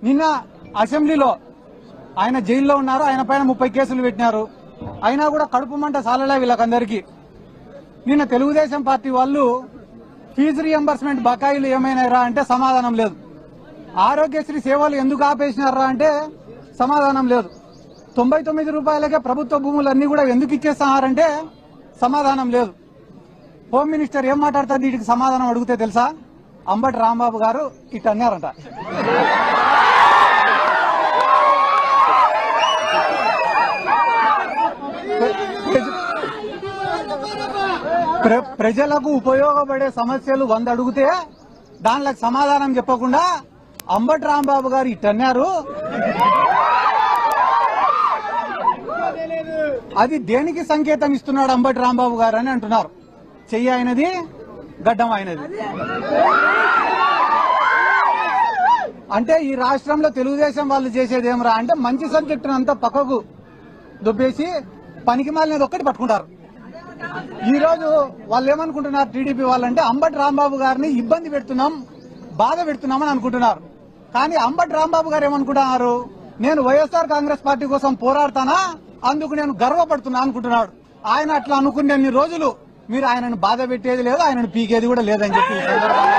నిన్న అసెంబ్లీలో ఆయన జైల్లో ఉన్నారు, ఆయన పైన 30 కేసులు పెట్టినారు. అయినా కూడా కడుపు మంట సాలలే వీళ్ళకందరికీ. నిన్న తెలుగుదేశం పార్టీ వాళ్ళు ఫీజు రియంబర్స్మెంట్ బకాయిలు ఏమైనారా అంటే సమాధానం లేదు. ఆరోగ్యశ్రీ సేవలు ఎందుకు ఆపేసినారా అంటే సమాధానం లేదు. 99 రూపాయలకే ప్రభుత్వ భూములన్నీ కూడా ఎందుకు ఇచ్చేస్తున్నారంటే సమాధానం లేదు. హోమ్ మినిస్టర్ ఏం మాట్లాడుతుంది వీటికి సమాధానం అడిగితే తెలుసా? అంబటి రాంబాబు గారు ఇటు అన్నారంట. ప్రజలకు ఉపయోగపడే సమస్యలు 100 అడిగితే దానికి సమాధానం చెప్పకుండా అంబటి రాంబాబు గారు ఇట్టన్నారు. అది దేనికి సంకేతం ఇస్తున్నాడు అంబటి రాంబాబు గారు అని అంటున్నారు. చెయ్యి అయినది, గడ్డం అయినది. అంటే ఈ రాష్ట్రంలో తెలుగుదేశం వాళ్ళు చేసేది ఏమరా అంటే మంచి సబ్జెక్టును అంతా పక్కకు దుబ్బేసి పనికి మాలినది ఒక్కటి పట్టుకుంటారు. ఈ రోజు వాళ్ళు ఏమనుకుంటున్నారు టీడీపీ వాళ్ళంటే అంబటి రాంబాబు గారిని ఇబ్బంది పెడుతున్నాం, బాధ పెడుతున్నామని అనుకుంటున్నారు. కానీ అంబటి రాంబాబు గారు ఏమనుకుంటున్నారు? నేను వైఎస్ఆర్ కాంగ్రెస్ పార్టీ కోసం పోరాడతానా, అందుకు నేను గర్వపడుతున్నా అనుకుంటున్నాడు. ఆయన అట్లా అనుకునే రోజులు మీరు ఆయనను బాధ పెట్టేది లేదు, ఆయనను పీకేది కూడా లేదని చెప్పి